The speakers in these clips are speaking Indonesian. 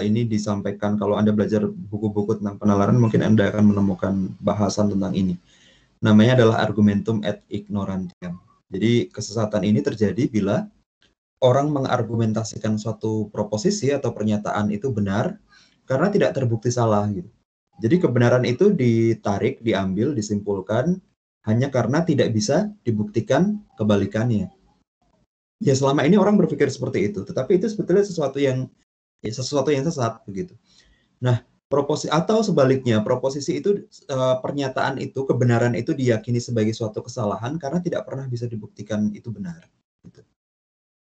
ini disampaikan, kalau Anda belajar buku-buku tentang penalaran, mungkin Anda akan menemukan bahasan tentang ini. Namanya adalah argumentum ad ignorantiam. Jadi kesesatan ini terjadi bila orang mengargumentasikan suatu proposisi atau pernyataan itu benar karena tidak terbukti salah gitu. Jadi kebenaran itu ditarik, diambil, disimpulkan hanya karena tidak bisa dibuktikan kebalikannya. Ya selama ini orang berpikir seperti itu, tetapi itu sebetulnya sesuatu yang sesat begitu. Nah, atau sebaliknya, proposisi itu pernyataan itu, kebenaran itu diyakini sebagai suatu kesalahan karena tidak pernah bisa dibuktikan itu benar. Gitu.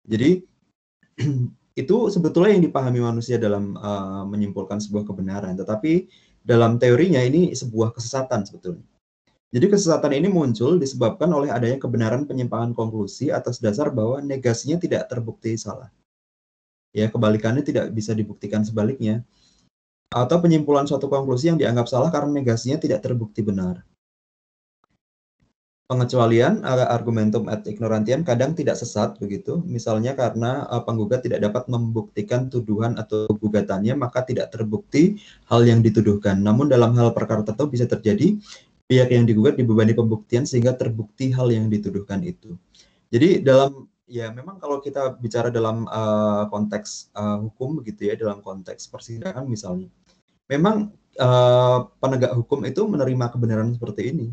Jadi itu sebetulnya yang dipahami manusia dalam menyimpulkan sebuah kebenaran, tetapi dalam teorinya ini sebuah kesesatan sebetulnya. Jadi kesesatan ini muncul disebabkan oleh adanya kebenaran penyimpangan konklusi atas dasar bahwa negasinya tidak terbukti salah. Ya, kebalikannya tidak bisa dibuktikan sebaliknya. Atau penyimpulan suatu konklusi yang dianggap salah karena negasinya tidak terbukti benar. Pengecualian argumentum ad ignorantiam kadang tidak sesat begitu, misalnya karena penggugat tidak dapat membuktikan tuduhan atau gugatannya, maka tidak terbukti hal yang dituduhkan. Namun dalam hal perkara tertentu bisa terjadi pihak yang digugat dibebani pembuktian sehingga terbukti hal yang dituduhkan itu. Jadi ya memang kalau kita bicara dalam konteks hukum begitu ya, dalam konteks persidangan misalnya, memang penegak hukum itu menerima kebenaran seperti ini,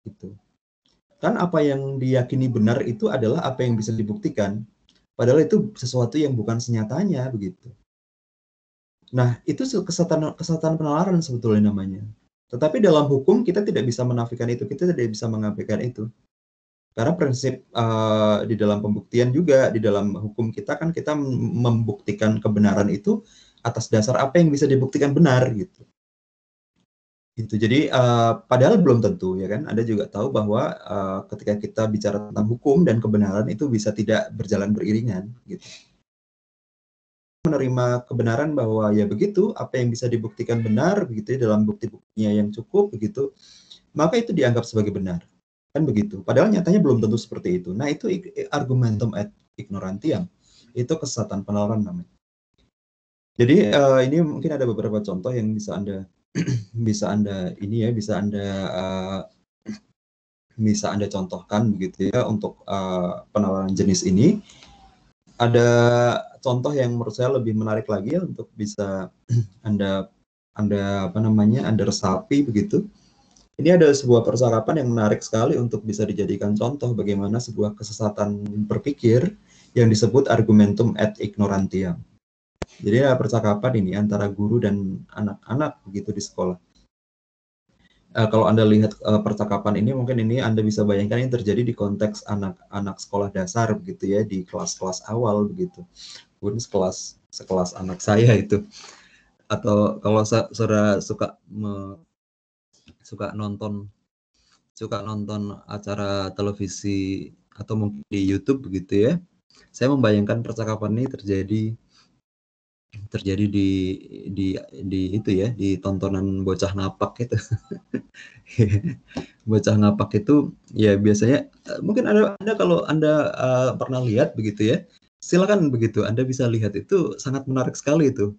gitu. Kan apa yang diyakini benar itu adalah apa yang bisa dibuktikan, padahal itu sesuatu yang bukan senyatanya begitu. Nah, itu kesesatan penalaran sebetulnya namanya. Tetapi dalam hukum kita tidak bisa menafikan itu, kita tidak bisa mengabaikan itu. Karena prinsip di dalam pembuktian juga, di dalam hukum kita kan kita membuktikan kebenaran itu atas dasar apa yang bisa dibuktikan benar gitu. Gitu. Jadi padahal belum tentu ya kan. Anda juga tahu bahwa ketika kita bicara tentang hukum dan kebenaran itu bisa tidak berjalan beriringan gitu. Menerima kebenaran bahwa ya begitu, apa yang bisa dibuktikan benar begitu ya, dalam bukti-buktinya yang cukup begitu, maka itu dianggap sebagai benar. Kan begitu. Padahal nyatanya belum tentu seperti itu. Nah, itu argumentum ad ignorantiam. Itu kesesatan penalaran namanya. Jadi ini mungkin ada beberapa contoh yang bisa Anda bisa Anda contohkan begitu ya untuk penalaran jenis ini. Ada contoh yang menurut saya lebih menarik lagi ya untuk bisa Anda resapi begitu. Ini ada sebuah percakapan yang menarik sekali untuk bisa dijadikan contoh bagaimana sebuah kesesatan berpikir yang disebut argumentum ad ignorantiam. Jadi ada percakapan ini antara guru dan anak-anak begitu di sekolah. Kalau Anda lihat percakapan ini, mungkin ini Anda bisa bayangkan ini terjadi di konteks anak-anak sekolah dasar begitu ya, di kelas-kelas awal begitu. Mungkin sekelas anak saya itu. Atau kalau saudara suka nonton acara televisi atau mungkin di YouTube begitu ya, saya membayangkan percakapan ini terjadi di itu ya, di tontonan bocah ngapak itu. Bocah ngapak itu ya biasanya mungkin Anda kalau Anda pernah lihat begitu ya, silakan begitu Anda bisa lihat, itu sangat menarik sekali itu.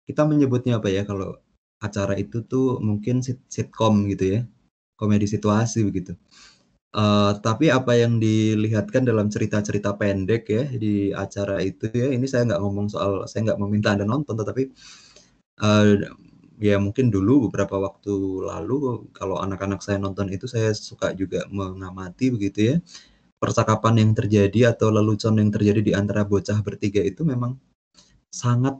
Kita menyebutnya apa ya, kalau acara itu tuh mungkin sitkom gitu ya, komedi situasi begitu. Tapi apa yang dilihatkan dalam cerita-cerita pendek ya di acara itu ya, ini saya nggak meminta Anda nonton, tetapi ya mungkin dulu beberapa waktu lalu kalau anak-anak saya nonton itu, saya suka juga mengamati begitu ya, percakapan yang terjadi atau lelucon yang terjadi di antara bocah bertiga itu memang sangat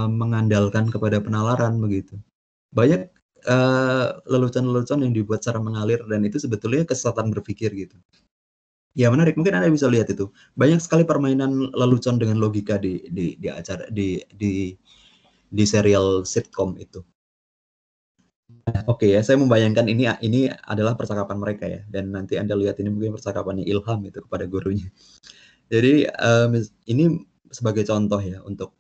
mengandalkan kepada penalaran begitu. Banyak lelucon-lelucon yang dibuat secara mengalir dan itu sebetulnya kesesatan berpikir gitu. Ya menarik, mungkin Anda bisa lihat itu. Banyak sekali permainan lelucon dengan logika di acara di serial sitkom itu. Oke ya, saya membayangkan ini adalah percakapan mereka ya, dan nanti Anda lihat ini mungkin percakapannya Ilham itu kepada gurunya. Jadi ini sebagai contoh ya untuk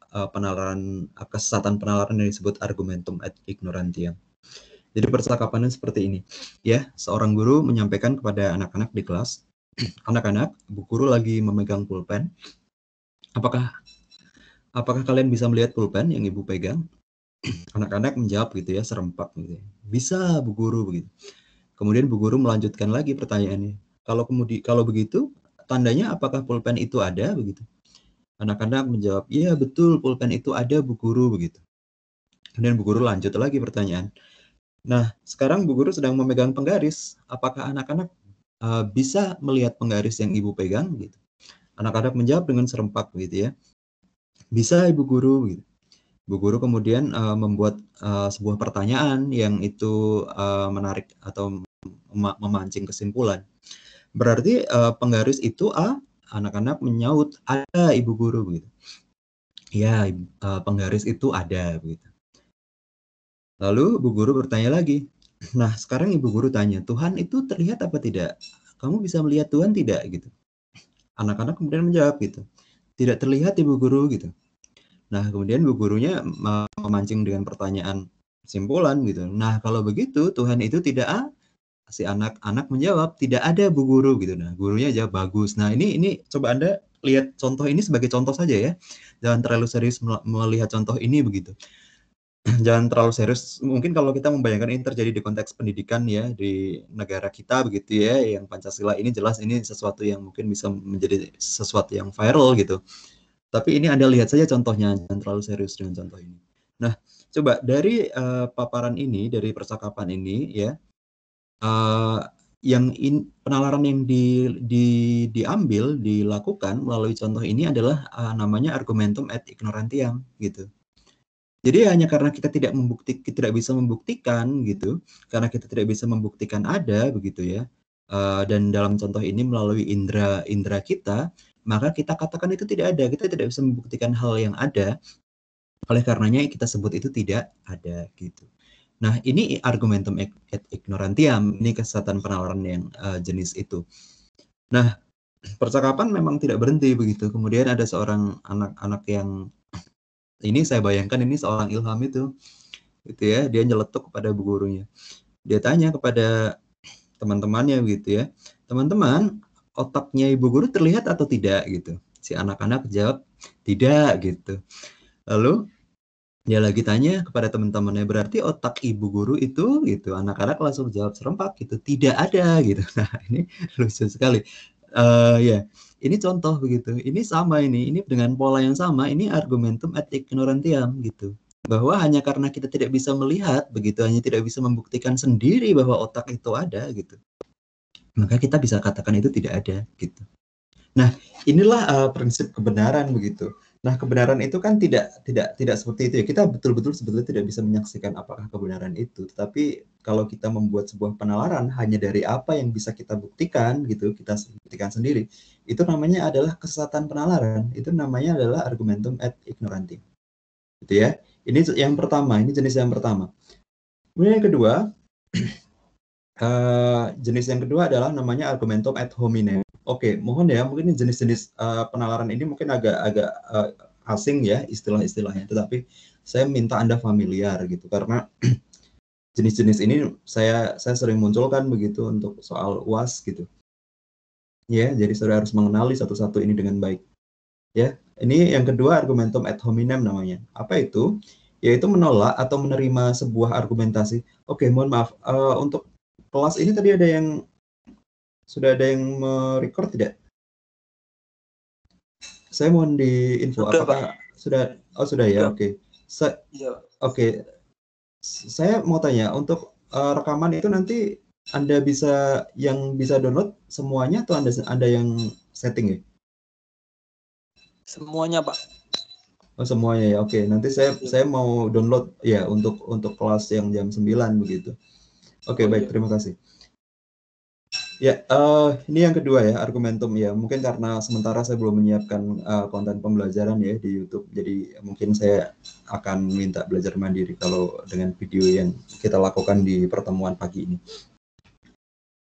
kesesatan penalaran yang disebut argumentum ad ignorantiam. Jadi percakapannya seperti ini, ya. Seorang guru menyampaikan kepada anak-anak di kelas, anak-anak, Bu Guru lagi memegang pulpen. Apakah Apakah kalian bisa melihat pulpen yang ibu pegang? Anak-anak menjawab gitu ya, serempak gitu ya. Bisa, Bu Guru begitu. Kemudian Bu Guru melanjutkan lagi pertanyaannya. Kalau begitu, tandanya apakah pulpen itu ada begitu? Anak-anak menjawab, iya betul, pulpen itu ada Bu Guru begitu. Kemudian Bu Guru lanjut lagi pertanyaan. Nah, sekarang Bu Guru sedang memegang penggaris. Apakah anak-anak bisa melihat penggaris yang Ibu pegang gitu? Anak-anak menjawab dengan serempak begitu ya. Bisa Ibu Guru gitu. Bu Guru kemudian membuat sebuah pertanyaan yang itu menarik atau memancing kesimpulan. Berarti penggaris itu A, anak-anak menyaut, ada Ibu Guru begitu. Ya, penggaris itu ada begitu. Lalu Bu Guru bertanya lagi. Nah, sekarang Ibu Guru tanya, Tuhan itu terlihat apa tidak? Kamu bisa melihat Tuhan tidak gitu? Anak-anak kemudian menjawab gitu. Tidak terlihat Ibu Guru gitu. Nah, kemudian Bu Gurunya memancing dengan pertanyaan simpulan gitu. Nah, kalau begitu Tuhan itu tidak A. Si anak-anak menjawab, tidak ada Bu Guru gitu. Nah, gurunya jawab bagus. Nah, ini coba Anda lihat contoh ini sebagai contoh saja ya. Jangan terlalu serius melihat contoh ini begitu. Jangan terlalu serius. Mungkin kalau kita membayangkan ini terjadi di konteks pendidikan ya di negara kita begitu ya, yang Pancasila ini jelas ini sesuatu yang mungkin bisa menjadi sesuatu yang viral gitu. Tapi ini Anda lihat saja contohnya, jangan terlalu serius dengan contoh ini. Nah, coba dari paparan ini, dari percakapan ini ya, penalaran yang diambil, dilakukan melalui contoh ini adalah namanya argumentum et ignorantiam gitu. Jadi hanya karena kita tidak bisa membuktikan gitu, karena kita tidak bisa membuktikan ada begitu ya, dan dalam contoh ini melalui indera kita, maka kita katakan itu tidak ada, kita tidak bisa membuktikan hal yang ada, oleh karenanya kita sebut itu tidak ada gitu. Nah ini argumentum et ignorantiam, ini kesesatan penalaran yang jenis itu. Nah percakapan memang tidak berhenti begitu, kemudian ada seorang anak-anak yang ini saya bayangkan ini seorang ilham itu, gitu ya, dia nyeletuk kepada bu gurunya. Dia tanya kepada teman-temannya gitu ya, teman-teman, otaknya ibu guru terlihat atau tidak gitu. Si anak-anak jawab tidak gitu. Lalu dia lagi tanya kepada teman-temannya, berarti otak ibu guru itu gitu. Anak-anak langsung jawab serempak gitu, tidak ada gitu. Nah ini lucu sekali. Ya, ini contoh begitu. Ini sama ini dengan pola yang sama. Ini argumentum et ignorantiam gitu. Bahwa hanya karena kita tidak bisa melihat begitu, hanya tidak bisa membuktikan sendiri bahwa otak itu ada gitu, maka kita bisa katakan itu tidak ada gitu. Nah, inilah prinsip kebenaran begitu. Nah, kebenaran itu kan tidak seperti itu ya. Kita betul-betul sebetulnya tidak bisa menyaksikan apakah kebenaran itu. Tetapi kalau kita membuat sebuah penalaran hanya dari apa yang bisa kita buktikan gitu, kita buktikan sendiri, itu namanya adalah kesesatan penalaran. Itu namanya adalah argumentum et ignorantium. Gitu ya. Ini yang pertama, ini jenis yang pertama. Kemudian yang kedua, jenis yang kedua adalah namanya argumentum ad hominem. Oke, mohon ya, mungkin jenis-jenis penalaran ini mungkin agak asing ya istilah-istilahnya, tetapi saya minta Anda familiar gitu karena jenis-jenis ini saya sering munculkan begitu untuk soal UAS gitu. Ya, jadi saudara harus mengenali satu-satu ini dengan baik. Ya, ini yang kedua argumentum ad hominem namanya. Apa itu? Yaitu menolak atau menerima sebuah argumentasi. Oke, mohon maaf, untuk kelas ini tadi sudah ada yang merecord tidak? Saya mohon diinfo, Sudah, apakah Pak. sudah? Oh sudah ya, Sudah. oke. Iya. Oke, saya mau tanya, untuk rekaman itu nanti Anda yang bisa download semuanya atau Anda yang setting ya? Semuanya, Pak. Oh semuanya ya, oke. Nanti saya mau download ya untuk kelas yang jam 9 begitu. Oke, baik, terima kasih. Ya, ini yang kedua ya, argumentum ya. Mungkin karena sementara saya belum menyiapkan konten pembelajaran ya di YouTube, jadi mungkin saya akan minta belajar mandiri kalau dengan video yang kita lakukan di pertemuan pagi ini.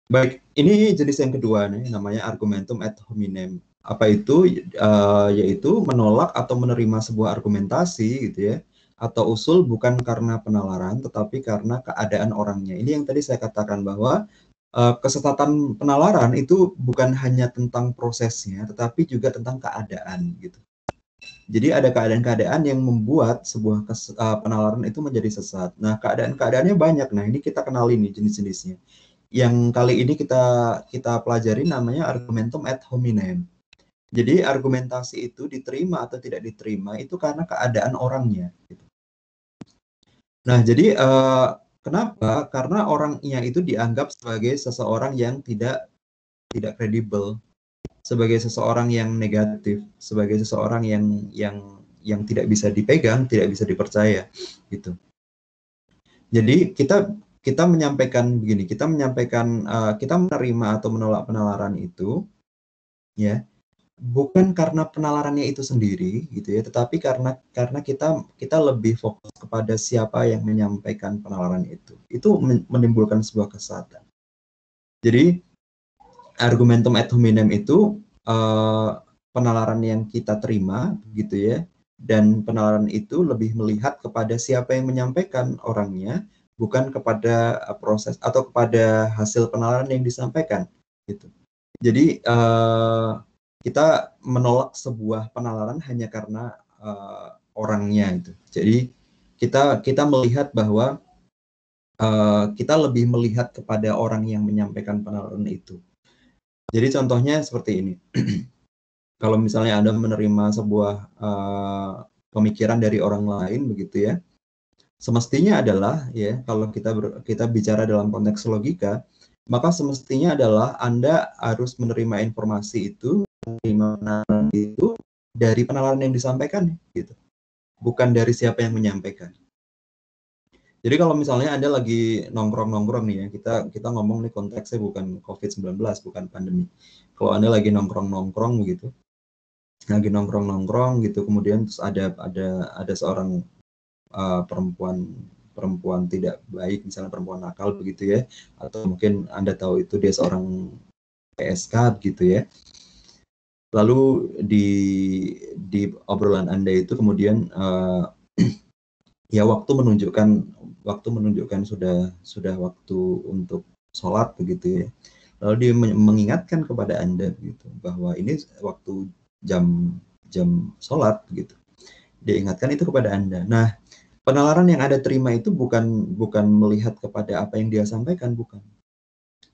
Baik, ini jenis yang kedua nih, namanya argumentum ad hominem. Apa itu? Yaitu menolak atau menerima sebuah argumentasi gitu ya, atau usul bukan karena penalaran, tetapi karena keadaan orangnya. Ini yang tadi saya katakan bahwa kesesatan penalaran itu bukan hanya tentang prosesnya, tetapi juga tentang keadaan gitu. Jadi ada keadaan-keadaan yang membuat sebuah penalaran itu menjadi sesat. Nah, keadaan-keadaannya banyak. Nah, ini kita kenali nih jenis-jenisnya. Yang kali ini kita pelajari namanya argumentum ad hominem. Jadi argumentasi itu diterima atau tidak diterima itu karena keadaan orangnya. Nah, jadi kenapa? Karena orangnya itu dianggap sebagai seseorang yang tidak kredibel, sebagai seseorang yang negatif, sebagai seseorang yang tidak bisa dipegang, tidak bisa dipercaya, gitu. Jadi kita menyampaikan begini, kita menerima atau menolak penalaran itu, ya, bukan karena penalarannya itu sendiri, gitu ya, tetapi karena kita lebih fokus kepada siapa yang menyampaikan penalaran itu. Itu menimbulkan sebuah kesesatan. Jadi argumentum ad hominem itu penalaran yang kita terima, gitu ya, dan penalaran itu lebih melihat kepada siapa yang menyampaikan orangnya, bukan kepada proses atau kepada hasil penalaran yang disampaikan, gitu. Jadi kita menolak sebuah penalaran hanya karena orangnya itu. Jadi kita melihat bahwa kita lebih melihat kepada orang yang menyampaikan penalaran itu. Jadi contohnya seperti ini. Kalau misalnya Anda menerima sebuah pemikiran dari orang lain begitu ya, semestinya adalah ya kalau kita bicara dalam konteks logika, maka semestinya adalah Anda harus menerima informasi itu, menerima penalaran itu dari penalaran yang disampaikan gitu. Bukan dari siapa yang menyampaikan. Jadi kalau misalnya Anda lagi nongkrong-nongkrong nih ya, kita ngomong nih konteksnya bukan COVID-19, bukan pandemi. Kalau Anda lagi nongkrong-nongkrong begitu, lagi nongkrong-nongkrong gitu, kemudian terus ada seorang perempuan tidak baik, misalnya perempuan nakal begitu ya, atau mungkin Anda tahu itu dia seorang PSK gitu ya. Lalu di obrolan Anda itu kemudian ya waktu menunjukkan sudah waktu untuk sholat begitu ya. Lalu dia mengingatkan kepada Anda gitu bahwa ini waktu jam sholat gitu. Dia ingatkan itu kepada Anda. Nah, penalaran yang Anda terima itu bukan melihat kepada apa yang dia sampaikan, bukan.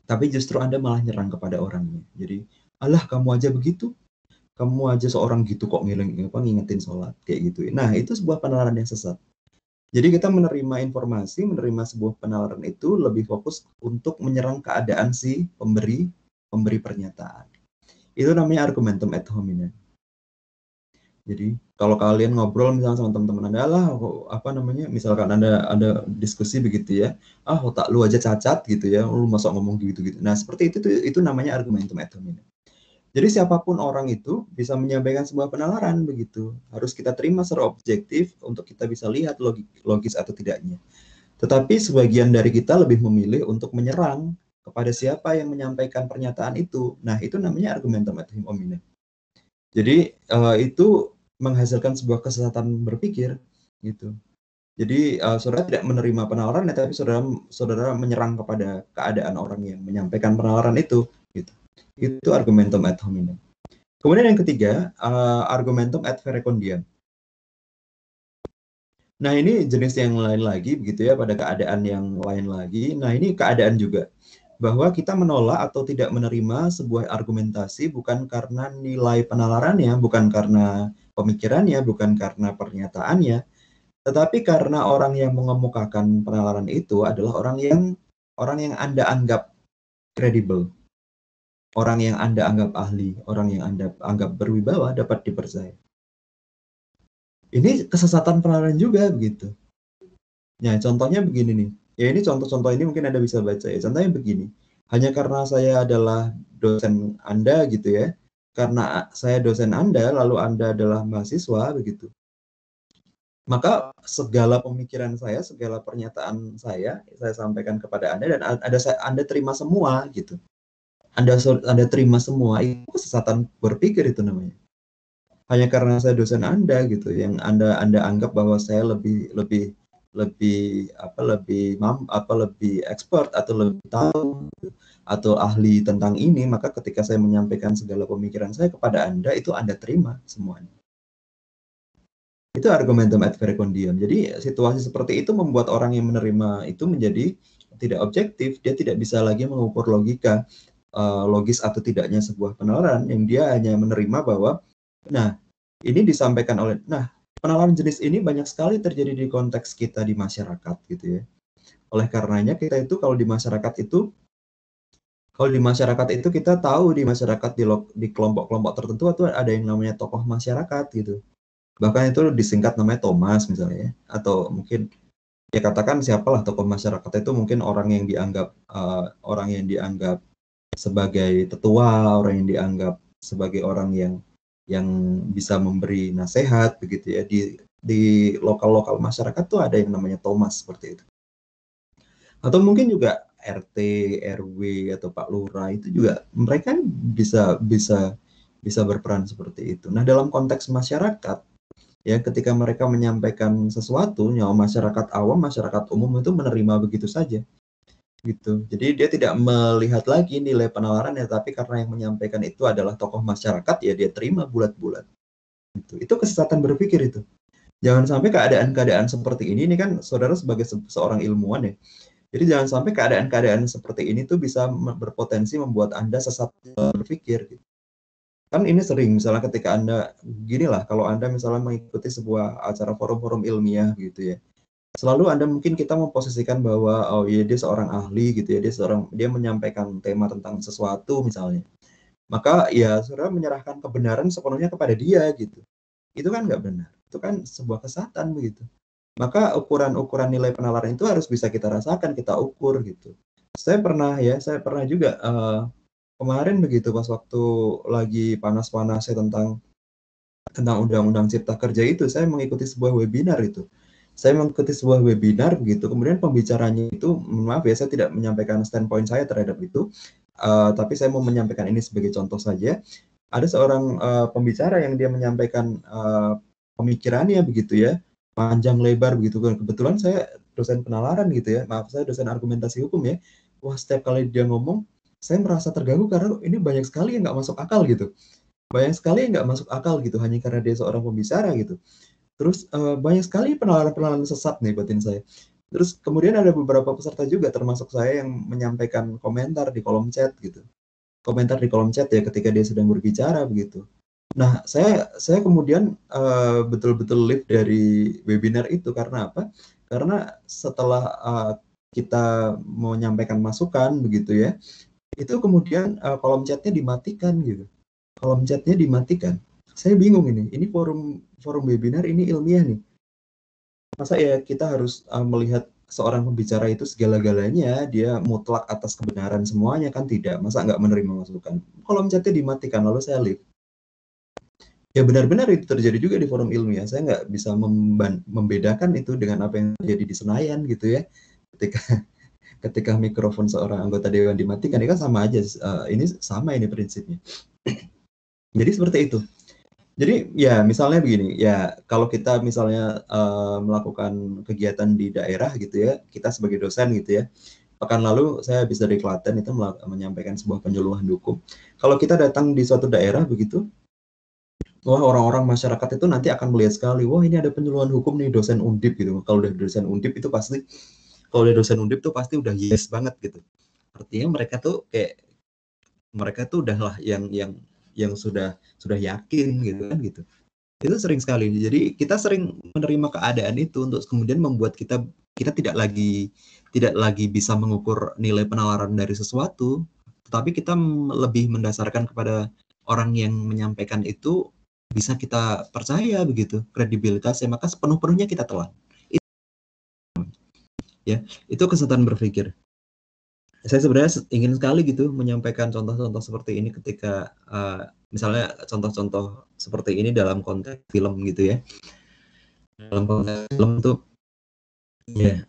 Tapi justru Anda malah nyerang kepada orangnya. Jadi, alah kamu aja begitu, kamu aja seorang gitu kok ngingetin sholat kayak gitu. Nah, itu sebuah penalaran yang sesat. Jadi kita menerima informasi, menerima sebuah penalaran itu lebih fokus untuk menyerang keadaan si pemberi pernyataan. Itu namanya argumentum ad hominem. Jadi kalau kalian ngobrol misalnya sama teman-teman Anda lah, apa namanya, misalkan Anda diskusi begitu ya, otak lu aja cacat gitu ya, lu masa ngomong gitu-gitu. Nah seperti itu namanya argumentum ad hominem. Jadi siapapun orang itu bisa menyampaikan sebuah penalaran begitu. Harus kita terima secara objektif untuk kita bisa lihat logis atau tidaknya. Tetapi sebagian dari kita lebih memilih untuk menyerang kepada siapa yang menyampaikan pernyataan itu. Nah itu namanya argumentum ad hominem. Jadi itu menghasilkan sebuah kesesatan berpikir gitu. Jadi saudara tidak menerima penalaran, tapi saudara menyerang kepada keadaan orang yang menyampaikan penalaran itu. Gitu. Itu argumentum ad hominem. Kemudian yang ketiga, argumentum ad verecundiam. Nah ini jenis yang lain lagi begitu ya, pada keadaan yang lain lagi. Nah ini keadaan juga bahwa kita menolak atau tidak menerima sebuah argumentasi bukan karena nilai penalarannya, bukan karena pemikirannya, bukan karena pernyataannya, tetapi karena orang yang mengemukakan penalaran itu adalah orang yang Anda anggap kredibel, orang yang Anda anggap ahli, orang yang Anda anggap berwibawa dapat dipercaya. Ini kesesatan penalaran juga begitu. Nah, contohnya begini nih. Ya ini contoh-contoh ini mungkin Anda bisa baca ya. Contohnya begini. Hanya karena saya adalah dosen Anda gitu ya. Karena saya dosen Anda, lalu Anda adalah mahasiswa begitu. Maka segala pemikiran saya, segala pernyataan saya sampaikan kepada Anda dan Anda terima semua gitu. Anda terima semua, itu kesesatan berpikir itu namanya. Hanya karena saya dosen Anda gitu, yang Anda anggap bahwa saya lebih lebih expert atau lebih tahu atau ahli tentang ini, maka ketika saya menyampaikan segala pemikiran saya kepada Anda itu Anda terima semuanya. Itu argumentum ad verecundiam. Jadi situasi seperti itu membuat orang yang menerima itu menjadi tidak objektif, dia tidak bisa lagi mengukur logika, logis atau tidaknya sebuah penalaran, yang dia hanya menerima bahwa, nah, ini disampaikan oleh, nah, penalaran jenis ini banyak sekali terjadi di konteks kita di masyarakat gitu ya. Oleh karenanya kita itu kalau di masyarakat itu kita tahu di masyarakat di kelompok-kelompok tertentu itu ada yang namanya tokoh masyarakat gitu. Bahkan itu disingkat namanya Thomas misalnya ya, atau mungkin ya katakan siapalah tokoh masyarakat itu, mungkin orang yang dianggap sebagai tetua, orang yang dianggap sebagai orang yang bisa memberi nasihat begitu ya. Di lokal-lokal masyarakat tuh ada yang namanya Thomas seperti itu. Atau mungkin juga RT, RW atau Pak Lurah itu juga mereka bisa bisa bisa berperan seperti itu. Nah, dalam konteks masyarakat ya, ketika mereka menyampaikan sesuatu, nyawa masyarakat awam, masyarakat umum itu menerima begitu saja gitu. Jadi dia tidak melihat lagi nilai penalarannya, tapi karena yang menyampaikan itu adalah tokoh masyarakat, ya dia terima bulat-bulat gitu. Itu kesesatan berpikir itu. Jangan sampai keadaan-keadaan seperti ini kan saudara sebagai seorang ilmuwan ya. Jadi jangan sampai keadaan-keadaan seperti ini tuh bisa berpotensi membuat Anda sesat berpikir gitu. Kan ini sering misalnya ketika Anda gini lah, kalau Anda misalnya mengikuti sebuah acara forum-forum ilmiah gitu ya. Selalu Anda mungkin kita memposisikan bahwa oh iya dia seorang ahli gitu ya, dia menyampaikan tema tentang sesuatu misalnya. Maka ya saudara menyerahkan kebenaran sepenuhnya kepada dia gitu. Itu kan nggak benar. Itu kan sebuah kesatuan begitu. Maka ukuran-ukuran nilai penalaran itu harus bisa kita rasakan, kita ukur gitu. Saya pernah juga kemarin begitu pas waktu lagi panas-panasnya tentang Undang-Undang Cipta Kerja itu, saya mengikuti sebuah webinar itu. Saya mengikuti sebuah webinar begitu, kemudian pembicaranya itu, maaf ya, saya tidak menyampaikan standpoint saya terhadap itu, tapi saya mau menyampaikan ini sebagai contoh saja. Ada seorang pembicara yang dia menyampaikan pemikirannya begitu ya, panjang lebar begitu. Kebetulan saya dosen penalaran gitu ya, maaf saya dosen argumentasi hukum ya. Wah, setiap kali dia ngomong, saya merasa terganggu karena ini banyak sekali yang nggak masuk akal gitu. Banyak sekali yang nggak masuk akal gitu, hanya karena dia seorang pembicara gitu. Terus banyak sekali penalaran-penalaran sesat nih batin saya. Terus kemudian ada beberapa peserta juga termasuk saya yang menyampaikan komentar di kolom chat gitu. Komentar di kolom chat ya ketika dia sedang berbicara begitu. Nah, saya kemudian betul-betul leave dari webinar itu karena apa? Karena setelah kita menyampaikan masukan begitu ya, itu kemudian kolom chatnya dimatikan gitu. Kolom chatnya dimatikan. Saya bingung ini forum forum webinar ini ilmiah nih. Masa ya kita harus melihat seorang pembicara itu segala-galanya, dia mutlak atas kebenaran semuanya kan tidak. Masa nggak menerima masukan? Kolom chatnya dimatikan, lalu saya leave. Ya benar-benar itu terjadi juga di forum ilmiah. Saya nggak bisa membedakan itu dengan apa yang terjadi di Senayan gitu ya. Ketika ketika mikrofon seorang anggota dewan dimatikan, ini kan sama aja. Ini sama ini prinsipnya. Jadi seperti itu. Jadi ya misalnya begini, ya kalau kita misalnya melakukan kegiatan di daerah gitu ya, kita sebagai dosen gitu ya. Pekan lalu saya habis dari Klaten itu menyampaikan sebuah penyuluhan hukum. Kalau kita datang di suatu daerah begitu, wah orang-orang masyarakat itu nanti akan melihat sekali, wah ini ada penyuluhan hukum nih dosen Undip gitu. Kalau udah dosen Undip itu pasti, kalau udah dosen Undip tuh pasti udah yes banget gitu. Artinya mereka tuh kayak mereka tuh udah lah yang sudah yakin gitu kan gitu. Itu sering sekali. Jadi kita sering menerima keadaan itu untuk kemudian membuat kita tidak lagi bisa mengukur nilai penalaran dari sesuatu, tetapi kita lebih mendasarkan kepada orang yang menyampaikan itu bisa kita percaya begitu, kredibilitasnya, maka sepenuh-penuhnya kita telan. Itu kesatuan berpikir. Saya sebenarnya ingin sekali gitu menyampaikan contoh-contoh seperti ini ketika misalnya contoh-contoh seperti ini dalam konteks film gitu ya. Dalam konteks film tuh ya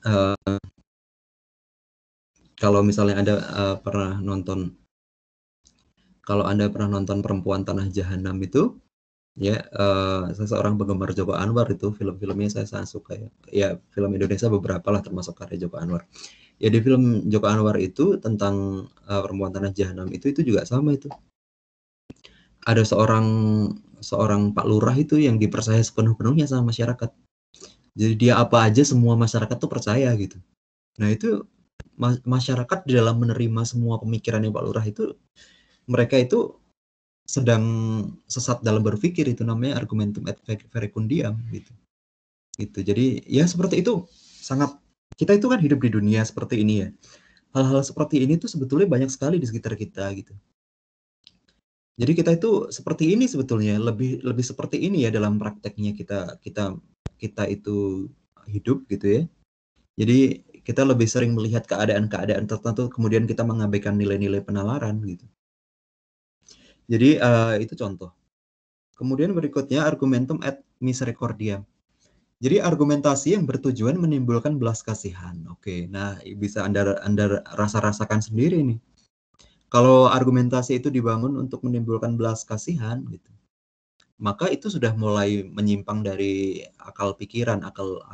kalau misalnya Anda pernah nonton Perempuan Tanah Jahanam itu ya, saya seorang penggemar Joko Anwar, itu film-filmnya saya sangat suka ya. Ya film Indonesia beberapa lah termasuk karya Joko Anwar. Ya di film Joko Anwar itu tentang Perempuan Tanah Jahanam itu juga sama itu. Ada seorang seorang Pak Lurah itu yang dipercaya sepenuh-penuhnya sama masyarakat. Jadi dia apa aja semua masyarakat tuh percaya gitu. Nah itu masyarakat di dalam menerima semua pemikirannya Pak Lurah itu, mereka itu sedang sesat dalam berpikir, itu namanya argumentum et verecundiam gitu. Gitu. Jadi ya seperti itu, sangat, kita itu kan hidup di dunia seperti ini ya. Hal-hal seperti ini tuh sebetulnya banyak sekali di sekitar kita gitu. Jadi kita itu seperti ini sebetulnya, lebih lebih seperti ini ya dalam prakteknya kita kita kita itu hidup gitu ya. Jadi kita lebih sering melihat keadaan-keadaan tertentu, kemudian kita mengabaikan nilai-nilai penalaran gitu. Jadi itu contoh. Kemudian berikutnya argumentum et misericordiam. Jadi argumentasi yang bertujuan menimbulkan belas kasihan. Oke, nah bisa Anda rasakan sendiri nih. Kalau argumentasi itu dibangun untuk menimbulkan belas kasihan gitu, maka itu sudah mulai menyimpang dari akal pikiran, akal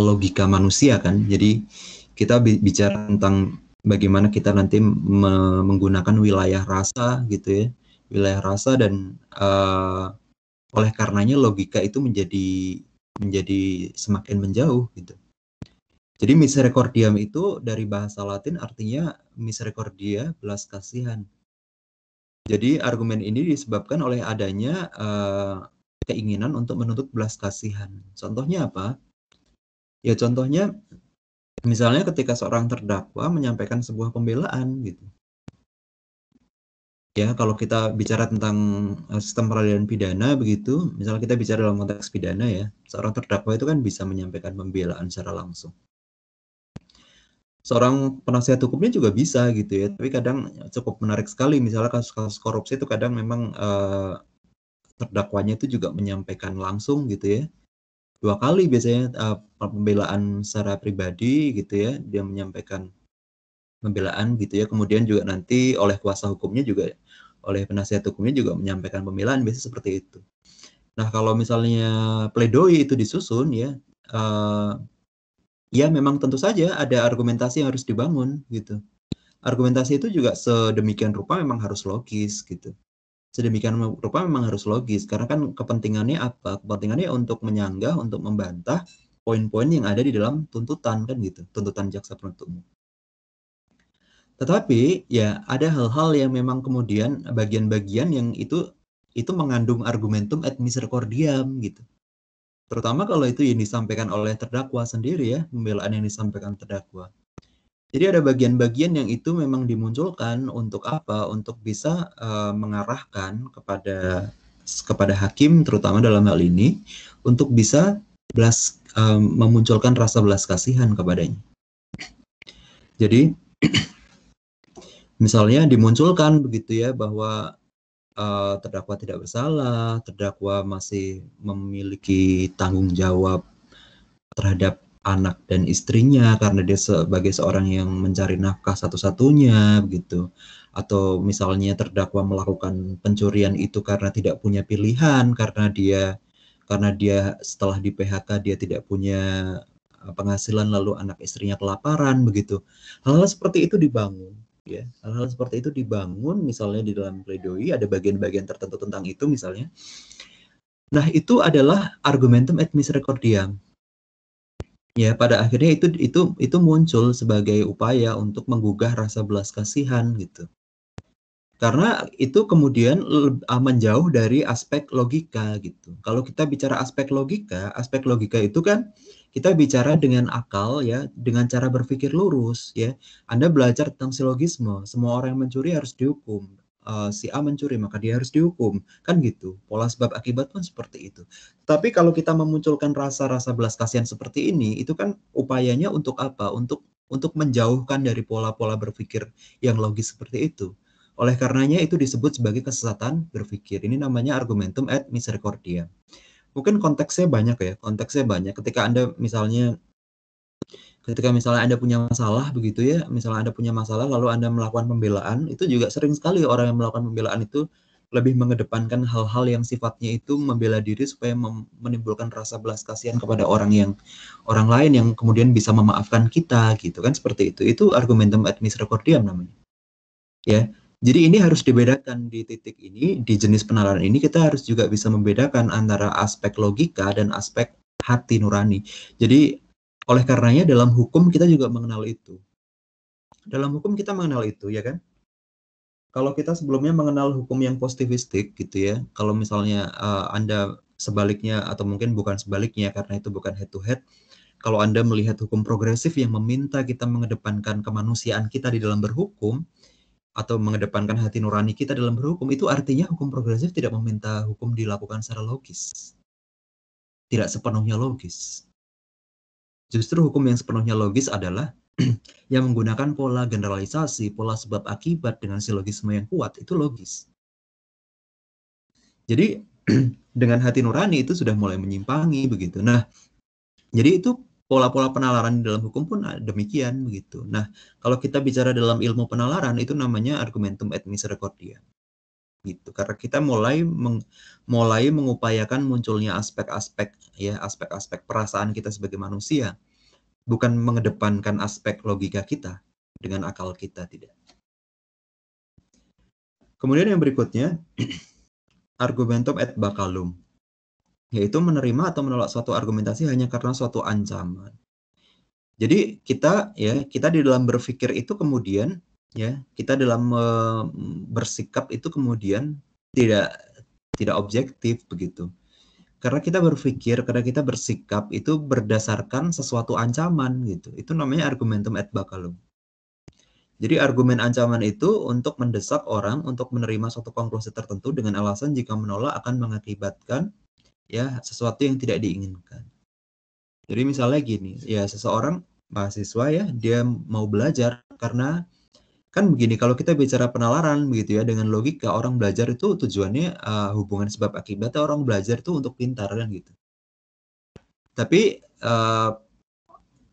logika manusia kan. Jadi kita bicara tentang bagaimana kita nanti menggunakan wilayah rasa gitu ya, wilayah rasa, dan oleh karenanya logika itu menjadi semakin menjauh gitu. Jadi misericordiam itu dari bahasa Latin artinya misericordia, belas kasihan. Jadi argumen ini disebabkan oleh adanya keinginan untuk menuntut belas kasihan. Contohnya apa? Ya contohnya misalnya ketika seorang terdakwa menyampaikan sebuah pembelaan gitu. Ya, kalau kita bicara tentang sistem peradilan pidana begitu, misalnya kita bicara dalam konteks pidana ya, seorang terdakwa itu kan bisa menyampaikan pembelaan secara langsung. Seorang penasihat hukumnya juga bisa gitu ya, tapi kadang cukup menarik sekali misalnya kasus-kasus korupsi itu kadang memang terdakwanya itu juga menyampaikan langsung gitu ya. 2 kali biasanya pembelaan secara pribadi gitu ya, dia menyampaikan pembelaan gitu ya, kemudian juga nanti oleh kuasa hukumnya juga, oleh penasihat hukumnya juga menyampaikan pembelaan, biasanya seperti itu. Nah, kalau misalnya pledoi itu disusun ya, ya memang tentu saja ada argumentasi yang harus dibangun gitu. Argumentasi itu juga sedemikian rupa memang harus logis gitu. Sedemikian rupa memang harus logis, karena kan kepentingannya apa? Kepentingannya untuk menyanggah, untuk membantah poin-poin yang ada di dalam tuntutan kan gitu, tuntutan jaksa penuntut umum. Tetapi ya ada hal-hal yang memang kemudian bagian-bagian yang itu mengandung argumentum et misericordiam gitu. Terutama kalau itu yang disampaikan oleh terdakwa sendiri ya, pembelaan yang disampaikan terdakwa. Jadi ada bagian-bagian yang itu memang dimunculkan untuk apa? Untuk bisa mengarahkan kepada hakim, terutama dalam hal ini, untuk bisa memunculkan rasa belas kasihan kepadanya. Jadi misalnya dimunculkan begitu ya, bahwa terdakwa tidak bersalah, terdakwa masih memiliki tanggung jawab terhadap anak dan istrinya karena dia sebagai seorang yang mencari nafkah satu-satunya begitu. Atau misalnya terdakwa melakukan pencurian itu karena tidak punya pilihan, karena dia setelah di PHK dia tidak punya penghasilan, lalu anak istrinya kelaparan begitu. Hal-hal seperti itu dibangun ya. Hal-hal seperti itu dibangun misalnya di dalam pledoi, ada bagian-bagian tertentu tentang itu misalnya. Nah, itu adalah argumentum et misericordiam. Ya, pada akhirnya itu muncul sebagai upaya untuk menggugah rasa belas kasihan gitu. Karena itu kemudian menjauh dari aspek logika gitu. Kalau kita bicara aspek logika itu kan kita bicara dengan akal ya, dengan cara berpikir lurus ya. Anda belajar tentang silogisme, semua orang yang mencuri harus dihukum. Si A mencuri maka dia harus dihukum, kan gitu. Pola sebab akibat pun seperti itu. Tapi kalau kita memunculkan rasa-rasa belas kasihan seperti ini, itu kan upayanya untuk apa? Untuk menjauhkan dari pola-pola berpikir yang logis seperti itu. Oleh karenanya itu disebut sebagai kesesatan berpikir. Ini namanya argumentum et misericordia. Mungkin konteksnya banyak ya, Ketika misalnya Anda punya masalah begitu ya, misalnya Anda punya masalah lalu Anda melakukan pembelaan, itu juga sering sekali orang yang melakukan pembelaan itu lebih mengedepankan hal-hal yang sifatnya itu membela diri supaya menimbulkan rasa belas kasihan kepada orang lain yang kemudian bisa memaafkan kita gitu kan, seperti itu. Itu argumentum et misericordiam namanya. Ya. Jadi ini harus dibedakan di titik ini, di jenis penalaran ini kita harus juga bisa membedakan antara aspek logika dan aspek hati nurani. Jadi oleh karenanya dalam hukum kita juga mengenal itu. Dalam hukum kita mengenal itu, ya kan? Kalau kita sebelumnya mengenal hukum yang positivistik gitu ya, kalau misalnya Anda sebaliknya atau mungkin bukan sebaliknya karena itu bukan head to head, kalau Anda melihat hukum progresif yang meminta kita mengedepankan kemanusiaan kita di dalam berhukum, atau mengedepankan hati nurani kita dalam berhukum, itu artinya hukum progresif tidak meminta hukum dilakukan secara logis. Tidak sepenuhnya logis. Justru hukum yang sepenuhnya logis adalah yang menggunakan pola generalisasi, pola sebab akibat dengan silogisme yang kuat, itu logis. Jadi dengan hati nurani itu sudah mulai menyimpangi begitu. Nah, jadi itu pola-pola penalaran di dalam hukum pun demikian begitu. Nah, kalau kita bicara dalam ilmu penalaran itu namanya argumentum et misericordia. Gitu. Karena kita mulai mengupayakan munculnya aspek-aspek ya, aspek-aspek perasaan kita sebagai manusia, bukan mengedepankan aspek logika kita dengan akal kita, tidak. Kemudian yang berikutnya argumentum et baccallum, yaitu menerima atau menolak suatu argumentasi hanya karena suatu ancaman. Jadi kita di dalam berpikir itu kemudian ya, kita dalam bersikap itu kemudian tidak objektif begitu. Karena kita berpikir, karena kita bersikap itu berdasarkan sesuatu ancaman gitu. Itu namanya argumentum et baccallum. Jadi argumen ancaman itu untuk mendesak orang untuk menerima suatu konklusi tertentu dengan alasan jika menolak akan mengakibatkan ya sesuatu yang tidak diinginkan. Jadi misalnya gini, ya seseorang mahasiswa ya, dia mau belajar karena kan begini, kalau kita bicara penalaran begitu ya, dengan logika orang belajar itu tujuannya hubungan sebab akibatnya orang belajar itu untuk pintar kan gitu. Tapi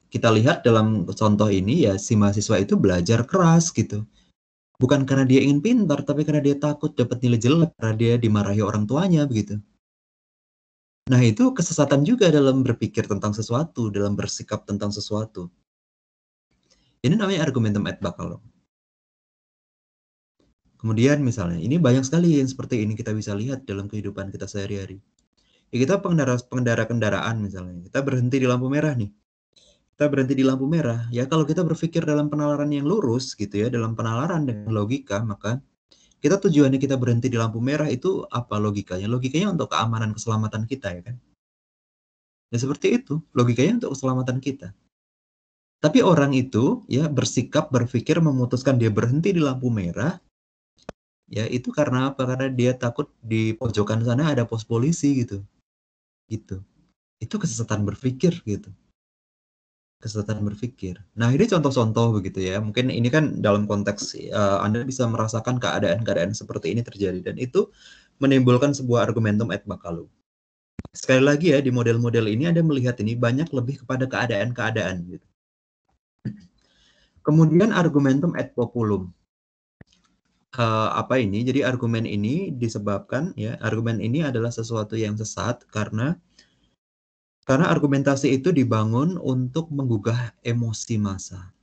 kita lihat dalam contoh ini ya, si mahasiswa itu belajar keras gitu. Bukan karena dia ingin pintar, tapi karena dia takut dapat nilai jelek, karena dia dimarahi orang tuanya begitu. Nah, itu kesesatan juga dalam berpikir tentang sesuatu, dalam bersikap tentang sesuatu. Ini namanya argumentum et baccallum. Kemudian misalnya, ini banyak sekali yang seperti ini kita bisa lihat dalam kehidupan kita sehari-hari. Ya, kita pengendara kendaraan misalnya, kita berhenti di lampu merah nih. Kita berhenti di lampu merah, ya kalau kita berpikir dalam penalaran yang lurus gitu ya, dalam penalaran dengan logika, maka kita tujuannya kita berhenti di lampu merah itu apa logikanya? Logikanya untuk keamanan keselamatan kita ya kan? Ya seperti itu, logikanya untuk keselamatan kita. Tapi orang itu ya bersikap, berpikir, memutuskan dia berhenti di lampu merah, ya itu karena apa? Karena dia takut di pojokan sana ada pos polisi gitu. Gitu. Itu kesesatan berpikir gitu. Kesesatan berpikir. Nah, ini contoh-contoh begitu ya. Mungkin ini kan dalam konteks Anda bisa merasakan keadaan-keadaan seperti ini terjadi dan itu menimbulkan sebuah argumentum et baccallum. Sekali lagi ya, di model-model ini Anda melihat ini banyak lebih kepada keadaan-keadaan gitu. Kemudian argumentum et populum. Apa ini? Jadi argumen ini disebabkan ya, argumen ini adalah sesuatu yang sesat karena argumentasi itu dibangun untuk menggugah emosi massa.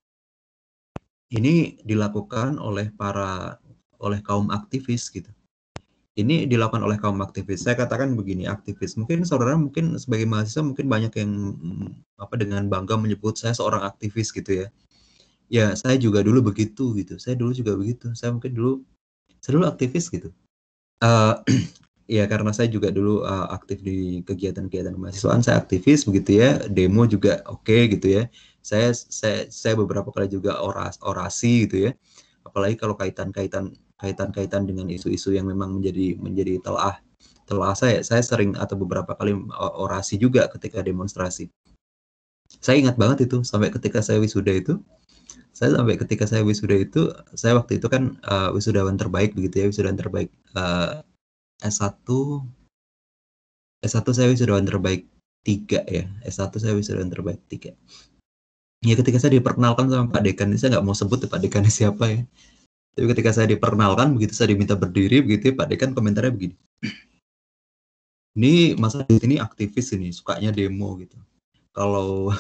Ini dilakukan oleh kaum aktivis gitu. Ini dilakukan oleh kaum aktivis. Saya katakan begini, aktivis. Mungkin saudara sebagai mahasiswa mungkin banyak yang dengan bangga menyebut saya seorang aktivis gitu ya. Ya, saya juga dulu begitu gitu. Saya dulu juga begitu. Saya dulu aktivis gitu. Ya karena saya juga dulu aktif di kegiatan-kegiatan kemahasiswaan, saya aktivis begitu ya, demo juga oke gitu ya. Saya beberapa kali juga orasi gitu ya. Apalagi kalau kaitan dengan isu-isu yang memang menjadi telah saya sering atau beberapa kali orasi juga ketika demonstrasi. Saya ingat banget itu sampai ketika saya wisuda itu, saya waktu itu kan wisudawan terbaik begitu ya, wisudawan terbaik S1 saya wisudawan terbaik 3 ya. S1 saya wisudawan terbaik 3. Ya ketika saya diperkenalkan sama Pak Dekan, saya nggak mau sebut Pak Dekannya siapa ya. Tapi ketika saya diperkenalkan, begitu saya diminta berdiri, begitu Pak Dekan komentarnya begini. Ini masa di sini aktivis ini, sukanya demo gitu. Kalau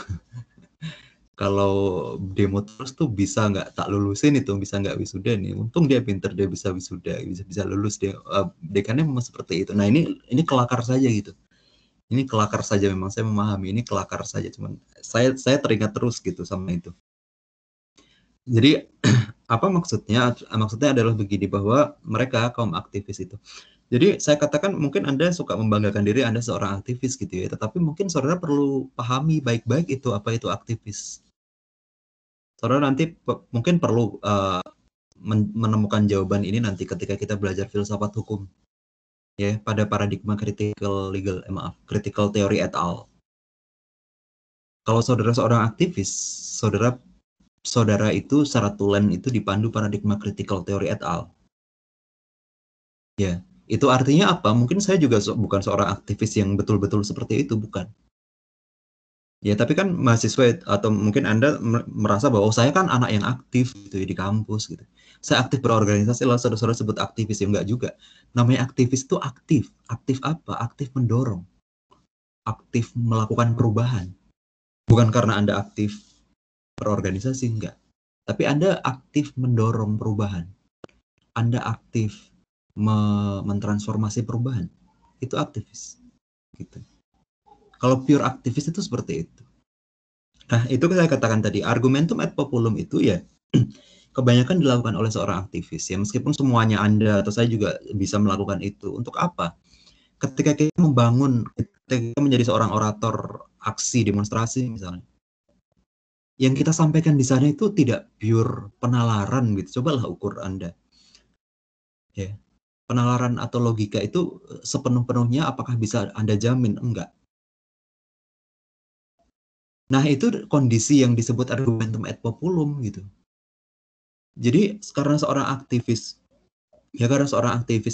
Kalau demo terus tuh bisa nggak tak lulusin itu, bisa nggak wisuda nih. Untung dia pinter, dia bisa wisuda, bisa lulus dia. Dekannya memang seperti itu. Nah ini kelakar saja gitu. Ini kelakar saja memang saya memahami ini kelakar saja. Cuman saya teringat terus gitu sama itu. Jadi apa maksudnya? Maksudnya adalah begini bahwa mereka kaum aktivis itu. Jadi saya katakan mungkin Anda suka membanggakan diri Anda seorang aktivis gitu ya, tetapi mungkin saudara perlu pahami baik-baik itu apa itu aktivis. Saudara nanti mungkin perlu menemukan jawaban ini nanti ketika kita belajar filsafat hukum ya pada paradigma critical legal critical theory et al. Kalau saudara seorang aktivis, saudara itu secara tulen itu dipandu paradigma critical theory et al. Ya, itu artinya apa? Mungkin saya juga bukan seorang aktivis yang betul-betul seperti itu, bukan. Ya, tapi kan mahasiswa atau mungkin Anda merasa bahwa saya kan anak yang aktif gitu ya di kampus gitu. Saya aktif berorganisasi, lalu saudara-saudara sebut aktivis, ya enggak juga. Namanya aktivis itu aktif. Aktif apa? Aktif mendorong. Aktif melakukan perubahan. Bukan karena Anda aktif berorganisasi, enggak. Tapi Anda aktif mendorong perubahan. Anda aktif mentransformasi perubahan. Itu aktivis. Gitu. Kalau pure aktivis itu seperti itu. Nah, itu saya katakan tadi, argumentum et populum itu ya kebanyakan dilakukan oleh seorang aktivis ya, meskipun semuanya Anda atau saya juga bisa melakukan itu. Untuk apa? Ketika kita ketika kita menjadi seorang orator aksi demonstrasi misalnya, yang kita sampaikan di sana itu tidak pure penalaran gitu. Cobalah ukur Anda. Ya. Penalaran atau logika itu sepenuh-penuhnya apakah bisa Anda jamin? Enggak. Nah, itu kondisi yang disebut argumentum et populum gitu. Jadi karena seorang aktivis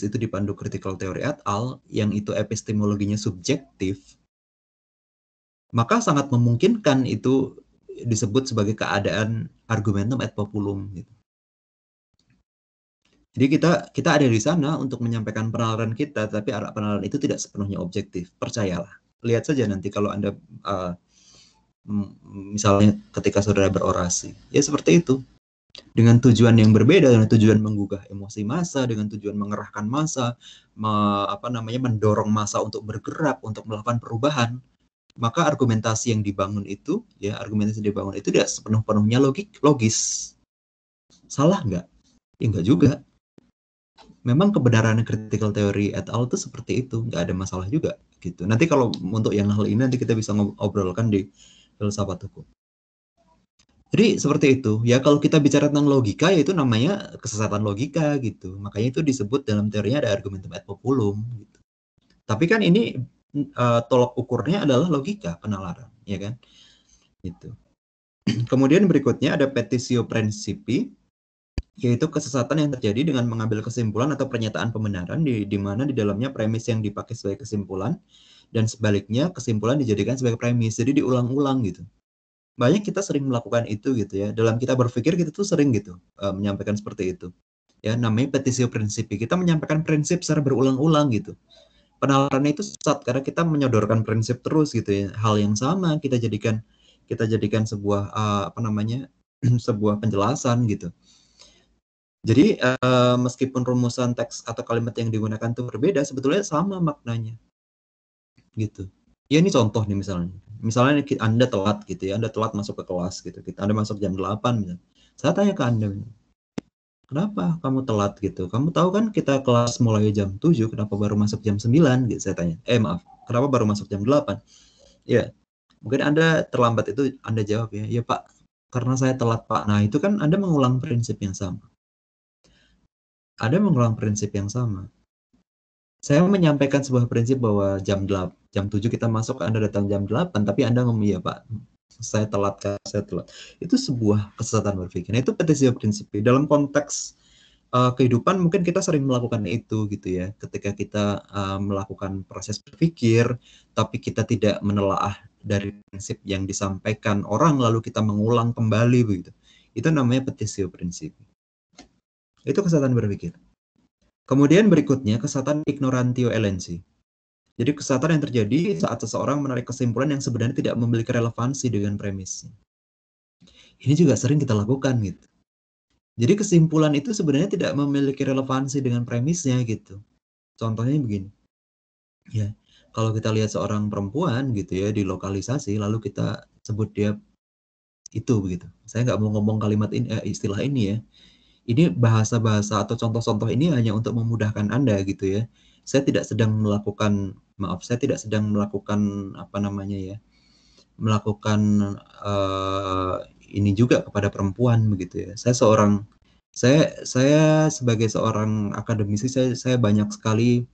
itu dipandu critical theory et al. Yang itu epistemologinya subjektif, maka sangat memungkinkan itu disebut sebagai keadaan argumentum et populum gitu. Jadi kita ada di sana untuk menyampaikan penalaran kita, tapi penalaran itu tidak sepenuhnya objektif. Percayalah. Lihat saja nanti kalau Anda misalnya ketika saudara berorasi, ya seperti itu. Dengan tujuan yang berbeda, dengan tujuan menggugah emosi massa, dengan tujuan mengerahkan massa, mendorong massa untuk bergerak, untuk melakukan perubahan, maka argumentasi yang dibangun itu tidak sepenuhnya logis. Salah nggak? Ya nggak juga. Memang kebenaran critical theory et al. Itu seperti itu, nggak ada masalah juga gitu. Nanti kalau untuk yang hal ini nanti kita bisa ngobrolkan di filsafat hukum. Jadi seperti itu. Ya kalau kita bicara tentang logika, yaitu namanya kesesatan logika gitu. Makanya itu disebut dalam teorinya ada argumentum et populum gitu. Tapi kan ini tolok ukurnya adalah logika penalaran, ya kan? Gitu. Kemudian berikutnya ada petitio principii, yaitu kesesatan yang terjadi dengan mengambil kesimpulan atau pernyataan pembenaran di mana di dalamnya premis yang dipakai sebagai kesimpulan dan sebaliknya kesimpulan dijadikan sebagai premis. Jadi diulang-ulang gitu. Banyak kita sering melakukan itu gitu ya. Dalam kita berpikir kita tuh sering gitu menyampaikan seperti itu. Ya, namanya petitio principii. Kita menyampaikan prinsip secara berulang-ulang gitu. Penalarannya itu sesat karena kita menyodorkan prinsip terus gitu ya. Hal yang sama kita jadikan sebuah sebuah penjelasan gitu. Jadi meskipun rumusan teks atau kalimat yang digunakan itu berbeda, sebetulnya sama maknanya. Gitu. Ya ini contoh nih misalnya. Misalnya Anda telat gitu ya, Anda telat masuk ke kelas gitu. Anda masuk jam 8 misalnya. Saya tanya ke Anda, kenapa kamu telat gitu? Kamu tahu kan kita kelas mulai jam 7, kenapa baru masuk jam 9 gitu saya tanya. Maaf, kenapa baru masuk jam 8? Ya, mungkin Anda terlambat itu Anda jawab ya, ya Pak, karena saya telat Pak. Nah itu kan Anda mengulang prinsip yang sama. Ada mengulang prinsip yang sama. Saya menyampaikan sebuah prinsip bahwa jam 7 kita masuk, Anda datang jam 8, tapi Anda ngomong, "Iya, Pak, saya telat, Kak, saya telat." Itu sebuah kesesatan berpikir. Nah, itu petitio principii. Dalam konteks kehidupan mungkin kita sering melakukan itu gitu ya. Ketika kita melakukan proses berpikir, tapi kita tidak menelaah dari prinsip yang disampaikan orang, lalu kita mengulang kembali begitu. Itu namanya petitio principii. Itu kesesatan berpikir. Kemudian berikutnya, kesesatan ignorantio elenchi. Jadi kesesatan yang terjadi saat seseorang menarik kesimpulan yang sebenarnya tidak memiliki relevansi dengan premisnya. Ini juga sering kita lakukan gitu. Jadi kesimpulan itu sebenarnya tidak memiliki relevansi dengan premisnya gitu. Contohnya begini, ya kalau kita lihat seorang perempuan gitu ya di lokalisasi, lalu kita sebut dia itu begitu. Saya nggak mau ngomong kalimat ini, istilah ini ya. Ini bahasa-bahasa atau contoh-contoh ini hanya untuk memudahkan Anda gitu ya. Saya tidak sedang melakukan, maaf, saya tidak sedang melakukan apa namanya ya, melakukan ini juga kepada perempuan begitu ya. Saya sebagai seorang akademisi, saya banyak sekali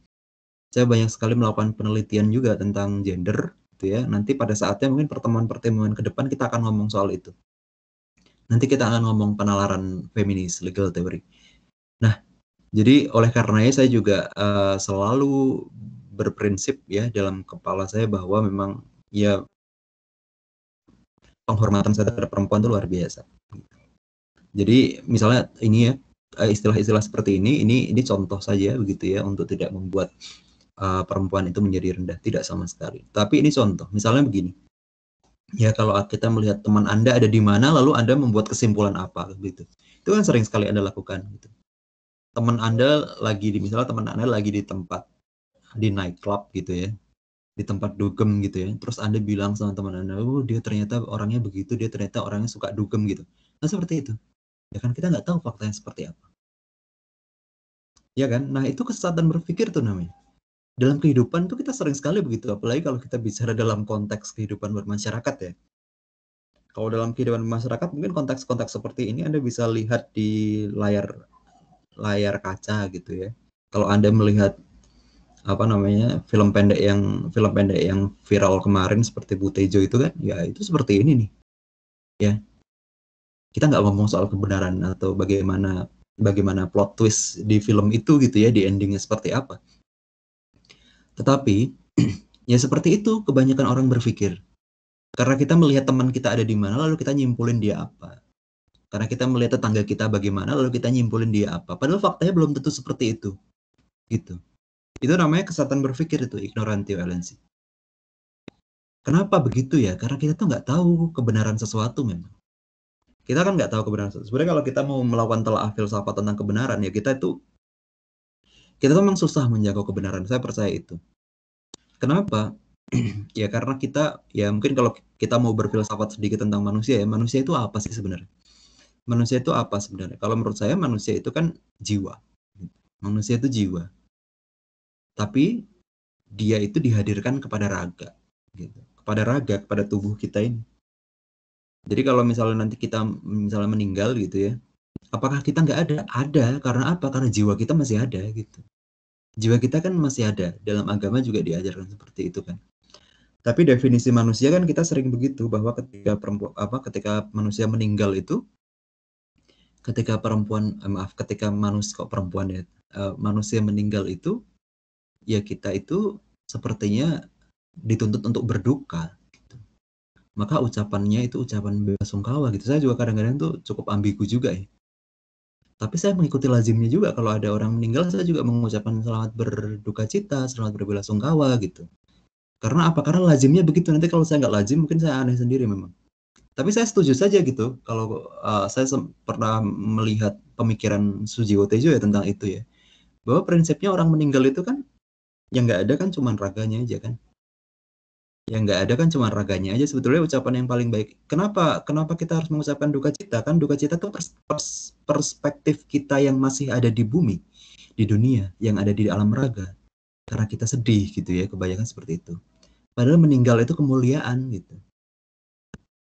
melakukan penelitian juga tentang gender gitu ya. Nanti pada saatnya mungkin pertemuan-pertemuan ke depan kita akan ngomong soal itu. Nanti kita akan ngomong penalaran feminis legal theory. Nah, jadi oleh karenanya saya juga selalu berprinsip ya dalam kepala saya bahwa memang ya penghormatan saya terhadap perempuan itu luar biasa. Jadi misalnya ini ya, istilah-istilah seperti ini contoh saja begitu ya, untuk tidak membuat perempuan itu menjadi rendah, tidak sama sekali. Tapi ini contoh, misalnya begini. Ya kalau kita melihat teman Anda ada di mana, lalu Anda membuat kesimpulan apa gitu. Itu kan sering sekali Anda lakukan gitu. Misalnya teman Anda lagi di tempat, di nightclub gitu ya, di tempat dugem gitu ya. Terus Anda bilang sama teman Anda, oh dia ternyata orangnya begitu, dia ternyata orangnya suka dugem gitu. Nah seperti itu. Ya kan kita nggak tahu faktanya seperti apa. Ya kan? Nah itu kesesatan berpikir tuh namanya. Dalam kehidupan tuh kita sering sekali begitu, apalagi kalau kita bicara dalam konteks kehidupan bermasyarakat ya. Kalau dalam kehidupan masyarakat mungkin konteks-konteks seperti ini Anda bisa lihat di layar kaca gitu ya. Kalau Anda melihat apa namanya film pendek yang viral kemarin seperti Butejo itu kan, ya itu seperti ini nih. Ya, kita nggak ngomong soal kebenaran atau bagaimana plot twist di film itu gitu ya, di endingnya seperti apa. Tetapi ya seperti itu kebanyakan orang berpikir. Karena kita melihat teman kita ada di mana, lalu kita nyimpulin dia apa. Karena kita melihat tetangga kita bagaimana, lalu kita nyimpulin dia apa. Padahal faktanya belum tentu seperti itu. Gitu. Itu namanya kesatuan berpikir itu, ignorantio elensi. Kenapa begitu ya? Karena kita tuh nggak tahu kebenaran sesuatu memang. Kita kan nggak tahu kebenaran sesuatu. Sebenarnya kalau kita mau melakukan telaah filsafat tentang kebenaran, ya kita tuh memang susah menjangkau kebenaran. Saya percaya itu. Kenapa? Ya karena kita, ya mungkin kalau kita mau berfilsafat sedikit tentang manusia ya, manusia itu apa sih sebenarnya? Manusia itu apa sebenarnya? Kalau menurut saya manusia itu kan jiwa. Manusia itu jiwa. Tapi dia itu dihadirkan kepada raga. Gitu. Kepada tubuh kita ini. Jadi kalau misalnya nanti kita misalnya meninggal gitu ya, apakah kita nggak ada? Ada. Karena apa? Karena jiwa kita masih ada gitu. Jiwa kita kan masih ada. Dalam agama juga diajarkan seperti itu kan. Tapi definisi manusia kan kita sering begitu, bahwa ketika manusia meninggal itu, ketika manusia meninggal itu, ya kita itu sepertinya dituntut untuk berduka gitu. Maka ucapannya itu ucapan belasungkawa gitu. Saya juga kadang-kadang tuh cukup ambigu juga ya. Tapi saya mengikuti lazimnya juga, kalau ada orang meninggal saya juga mengucapkan selamat berduka cita, selamat berbelasungkawa gitu. Karena apa? Karena lazimnya begitu. Nanti kalau saya nggak lazim mungkin saya aneh sendiri memang. Tapi saya setuju saja gitu. Kalau saya pernah melihat pemikiran Sujiwo Tejo ya tentang itu ya. Bahwa prinsipnya orang meninggal itu kan yang nggak ada kan cuma raganya aja kan. Yang nggak ada kan cuma raganya aja, sebetulnya ucapan yang paling baik. Kenapa kita harus mengucapkan duka cita? Kan duka cita itu perspektif kita yang masih ada di bumi, di dunia, yang ada di alam raga. Karena kita sedih gitu ya, kebanyakan seperti itu. Padahal meninggal itu kemuliaan gitu.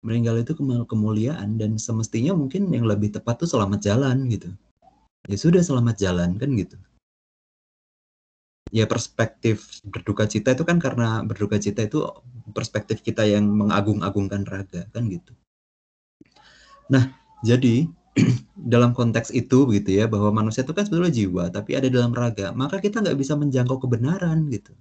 Meninggal itu kemuliaan, dan semestinya mungkin yang lebih tepat tuh selamat jalan gitu. Ya sudah, selamat jalan kan gitu. Ya perspektif berduka cita itu kan karena berduka cita itu perspektif kita yang mengagung-agungkan raga kan gitu. Nah, jadi dalam konteks itu begitu ya, bahwa manusia itu kan sebetulnya jiwa tapi ada dalam raga, maka kita nggak bisa menjangkau kebenaran gitu.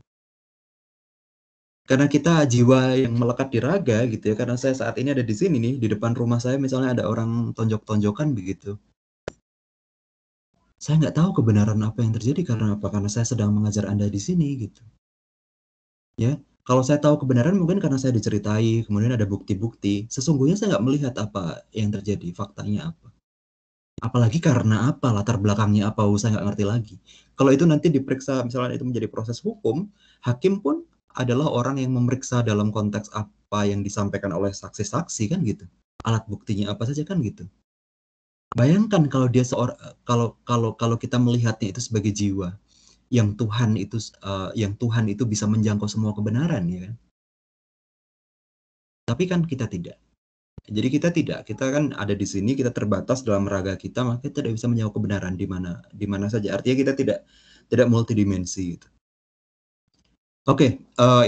Karena kita jiwa yang melekat di raga gitu ya, karena saya saat ini ada di sini nih, di depan rumah saya misalnya ada orang tonjok-tonjokan begitu. Saya nggak tahu kebenaran apa yang terjadi, karena apa? Karena saya sedang mengajar Anda di sini gitu. Ya, Kalau saya tahu kebenaran mungkin karena saya diceritai, kemudian ada bukti-bukti. Sesungguhnya saya nggak melihat apa yang terjadi, faktanya apa. Apalagi karena apa, latar belakangnya apa, saya nggak ngerti lagi. Kalau itu nanti diperiksa, misalnya itu menjadi proses hukum, hakim pun adalah orang yang memeriksa dalam konteks apa yang disampaikan oleh saksi-saksi kan gitu. Alat buktinya apa saja kan gitu. Bayangkan kalau dia seorang, kalau kita melihatnya itu sebagai jiwa yang Tuhan itu bisa menjangkau semua kebenaran ya kan. Tapi kan kita tidak. Jadi kita kan ada di sini, kita terbatas dalam raga kita, maka kita tidak bisa menjawab kebenaran di mana saja. Artinya kita tidak multidimensi gitu. Oke,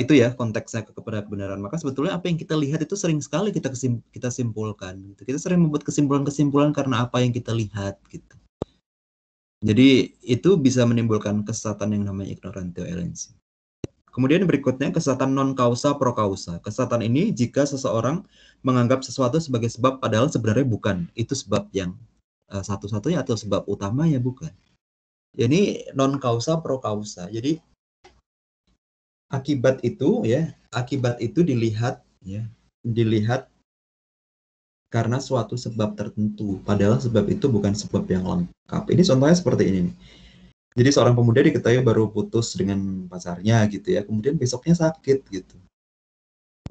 itu ya konteksnya kepada kebenaran. Maka sebetulnya apa yang kita lihat itu sering sekali kita simpulkan. Gitu. Kita sering membuat kesimpulan-kesimpulan karena apa yang kita lihat gitu. Jadi itu bisa menimbulkan kesesatan yang namanya ignorantio elenchi. Kemudian berikutnya kesesatan non kausa pro kausa. Kesesatan ini jika seseorang menganggap sesuatu sebagai sebab padahal sebenarnya bukan. Itu sebab yang satu-satunya atau sebab utamanya bukan. Ini non kausa pro kausa. Jadi akibat itu dilihat karena suatu sebab tertentu. Padahal sebab itu bukan sebab yang lengkap. Ini contohnya seperti ini nih. Jadi seorang pemuda diketahui baru putus dengan pacarnya gitu ya. Kemudian besoknya sakit gitu.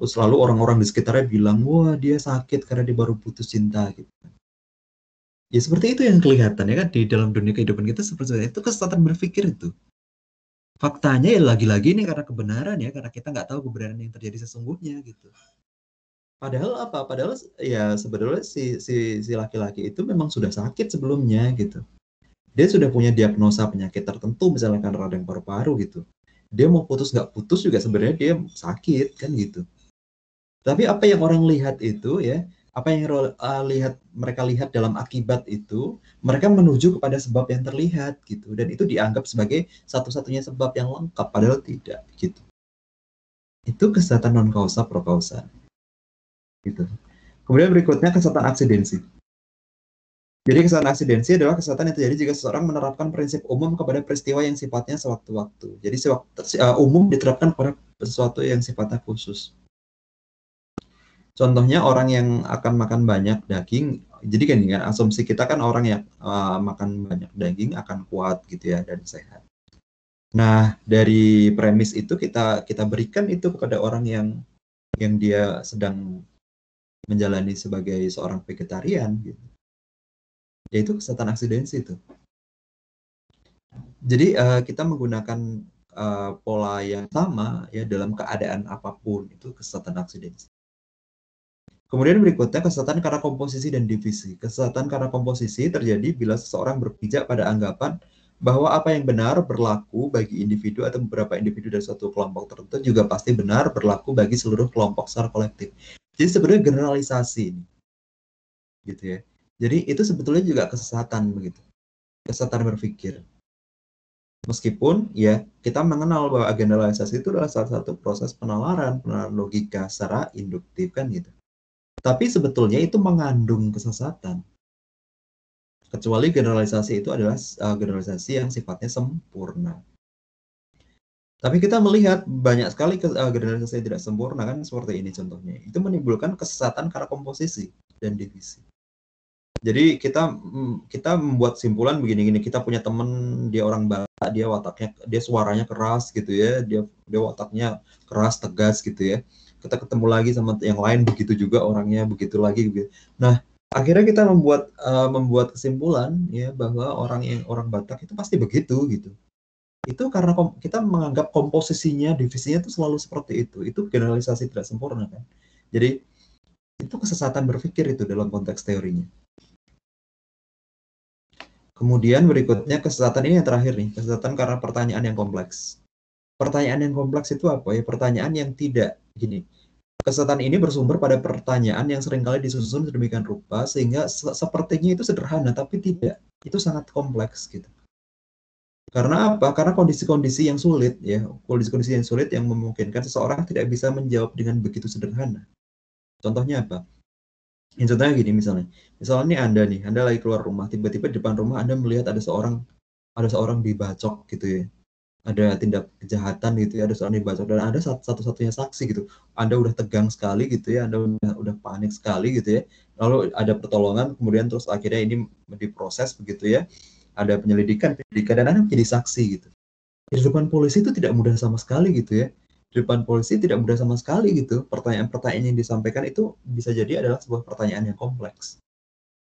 Terus lalu orang-orang di sekitarnya bilang, wah dia sakit karena dia baru putus cinta gitu. Ya seperti itu yang kelihatan ya kan di dalam dunia kehidupan kita seperti itu kesesatan berpikir itu. Faktanya ya lagi-lagi ini karena kebenaran ya, karena kita nggak tahu kebenaran yang terjadi sesungguhnya gitu. Padahal apa? Padahal ya sebenarnya si laki-laki itu memang sudah sakit sebelumnya gitu. Dia sudah punya diagnosa penyakit tertentu misalnya kan radang paru-paru gitu. Dia mau putus nggak putus juga sebenarnya dia sakit kan gitu. Tapi apa yang orang lihat itu ya, apa yang mereka lihat dalam akibat itu, mereka menuju kepada sebab yang terlihat gitu, dan itu dianggap sebagai satu-satunya sebab yang lengkap, padahal tidak gitu. Itu kesesatan non kausa pro kausa gitu. Kemudian berikutnya kesesatan aksidensi. Jadi kesesatan aksidensi adalah kesesatan yang terjadi jika seseorang menerapkan prinsip umum kepada peristiwa yang sifatnya sewaktu-waktu. Jadi umum diterapkan pada sesuatu yang sifatnya khusus. Contohnya orang yang akan makan banyak daging, jadi kan asumsi kita kan orang yang makan banyak daging akan kuat gitu ya dan sehat. Nah, dari premis itu kita berikan itu kepada orang yang dia sedang menjalani sebagai seorang vegetarian gitu. Yaitu kesesatan aksidensi itu. Jadi kita menggunakan pola yang sama ya dalam keadaan apapun, itu kesesatan aksidensi. Kemudian berikutnya kesesatan karena komposisi dan divisi. Kesesatan karena komposisi terjadi bila seseorang berpijak pada anggapan bahwa apa yang benar berlaku bagi individu atau beberapa individu dari suatu kelompok tertentu juga pasti benar berlaku bagi seluruh kelompok secara kolektif. Jadi sebenarnya generalisasi ini, gitu ya. Jadi itu sebetulnya juga kesesatan begitu, kesesatan berpikir. Meskipun ya kita mengenal bahwa generalisasi itu adalah salah satu proses penalaran logika secara induktif kan gitu. Tapi sebetulnya itu mengandung kesesatan. Kecuali generalisasi itu adalah generalisasi yang sifatnya sempurna. Tapi kita melihat banyak sekali generalisasi yang tidak sempurna kan seperti ini contohnya. Itu menimbulkan kesesatan karena komposisi dan divisi. Jadi kita membuat simpulan begini-gini. Kita punya teman dia orang Batak, dia suaranya keras gitu ya. Dia wataknya keras, tegas gitu ya. Kita ketemu lagi sama yang lain begitu juga orangnya begitu lagi gitu. Nah, akhirnya kita membuat kesimpulan ya bahwa orang Batak itu pasti begitu gitu. Itu karena kita menganggap komposisinya, divisinya itu selalu seperti itu. Itu generalisasi tidak sempurna kan. Jadi itu kesesatan berpikir itu dalam konteks teorinya. Kemudian berikutnya kesesatan ini yang terakhir nih, kesesatan karena pertanyaan yang kompleks. Pertanyaan yang kompleks itu apa ya? Pertanyaan yang tidak gini. Kesesatan ini bersumber pada pertanyaan yang seringkali disusun sedemikian rupa sehingga sepertinya itu sederhana tapi tidak. Itu sangat kompleks gitu. Karena apa? Karena kondisi-kondisi yang sulit ya, kondisi-kondisi yang sulit yang memungkinkan seseorang tidak bisa menjawab dengan begitu sederhana. Contohnya apa? Contohnya gini misalnya nih Anda lagi keluar rumah, tiba-tiba di depan rumah Anda melihat ada seorang dibacok gitu ya, ada tindak kejahatan gitu ya, ada seorang dibacok dan ada satu-satunya saksi gitu. Anda udah tegang sekali gitu ya, Anda udah panik sekali gitu ya. Lalu ada pertolongan, kemudian terus akhirnya ini diproses begitu ya. Ada penyelidikan dan Anda menjadi saksi gitu. Di depan polisi itu tidak mudah sama sekali gitu ya. Di depan polisi tidak mudah sama sekali gitu. Pertanyaan-pertanyaan yang disampaikan itu bisa jadi adalah sebuah pertanyaan yang kompleks.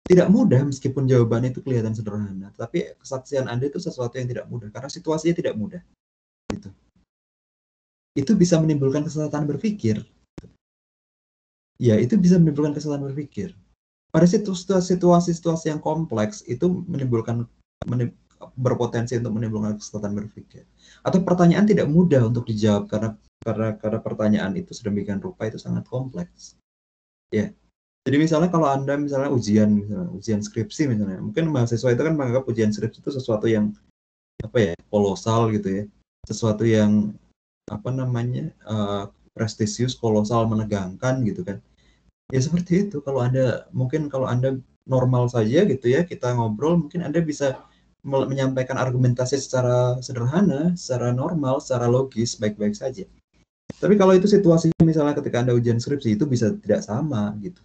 Tidak mudah meskipun jawabannya itu kelihatan sederhana, tapi kesaksian Anda itu sesuatu yang tidak mudah karena situasinya tidak mudah. Gitu. Itu bisa menimbulkan kesesatan berpikir. Ya, itu bisa menimbulkan kesesatan berpikir. Pada situasi-situasi yang kompleks itu berpotensi untuk menimbulkan kesesatan berpikir. Atau pertanyaan tidak mudah untuk dijawab karena pertanyaan itu sedemikian rupa itu sangat kompleks. Ya. Jadi misalnya kalau Anda misalnya ujian skripsi misalnya, mungkin mahasiswa itu kan menganggap ujian skripsi itu sesuatu yang apa ya, kolosal gitu ya. Sesuatu yang apa namanya? Prestisius, kolosal, menegangkan gitu kan. Ya seperti itu. Kalau Anda normal saja gitu ya, kita ngobrol, mungkin Anda bisa menyampaikan argumentasi secara sederhana, secara normal, secara logis, baik-baik saja. Tapi kalau itu situasinya misalnya ketika Anda ujian skripsi itu bisa tidak sama gitu.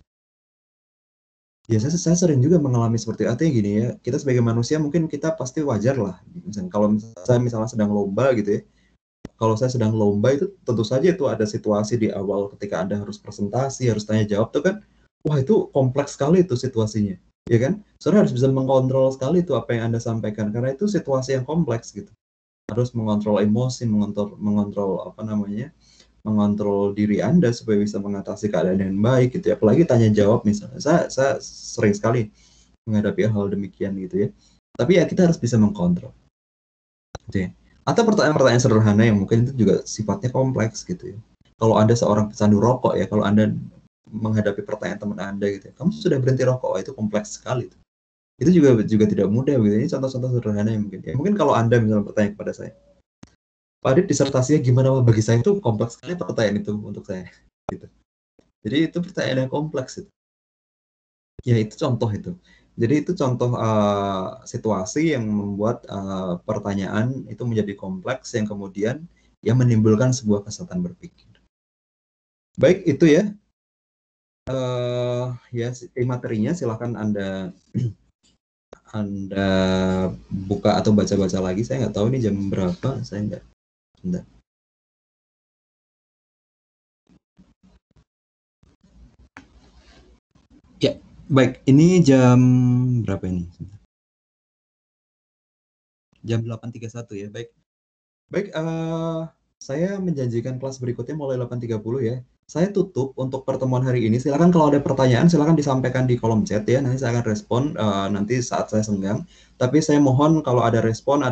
Ya saya sering juga mengalami seperti artinya gini ya, kita sebagai manusia mungkin kita pasti wajar lah. Kalau saya misalnya sedang lomba gitu ya, kalau saya sedang lomba itu tentu saja itu ada situasi di awal ketika Anda harus presentasi, harus tanya jawab tuh kan, wah itu kompleks sekali itu situasinya, ya kan? Soalnya harus bisa mengontrol sekali itu apa yang Anda sampaikan karena itu situasi yang kompleks gitu. Harus mengontrol emosi, mengontrol apa namanya? Mengontrol diri Anda supaya bisa mengatasi keadaan yang baik gitu ya. Apalagi tanya jawab misalnya. Saya sering sekali menghadapi hal demikian gitu ya. Tapi ya kita harus bisa mengkontrol. Gitu ya. Atau pertanyaan-pertanyaan sederhana yang mungkin itu juga sifatnya kompleks gitu ya. Kalau Anda seorang pecandu rokok ya, kalau Anda menghadapi pertanyaan teman Anda gitu ya, kamu sudah berhenti rokok, itu kompleks sekali. Itu juga tidak mudah gitu. Ini contoh-contoh sederhana yang mungkin ya. Mungkin kalau Anda misalnya bertanya kepada saya, Pak Adit disertasinya gimana? Bagi saya itu kompleks sekali pertanyaan itu untuk saya. Gitu. Jadi itu pertanyaan yang kompleks itu. Ya itu contoh itu. Jadi itu contoh situasi yang membuat pertanyaan itu menjadi kompleks yang kemudian yang menimbulkan sebuah kesesatan berpikir. Baik itu ya. Ya materinya silahkan Anda buka atau baca-baca lagi. Saya nggak tahu ini jam berapa. Saya nggak. Bentar. Ya, baik. Ini jam berapa ini? Jam 8.31 ya. Baik. Baik, saya menjanjikan kelas berikutnya mulai 8.30 ya. Saya tutup untuk pertemuan hari ini. Silakan kalau ada pertanyaan silakan disampaikan di kolom chat ya. Nanti saya akan respon nanti saat saya senggang. Tapi saya mohon kalau ada respon, ada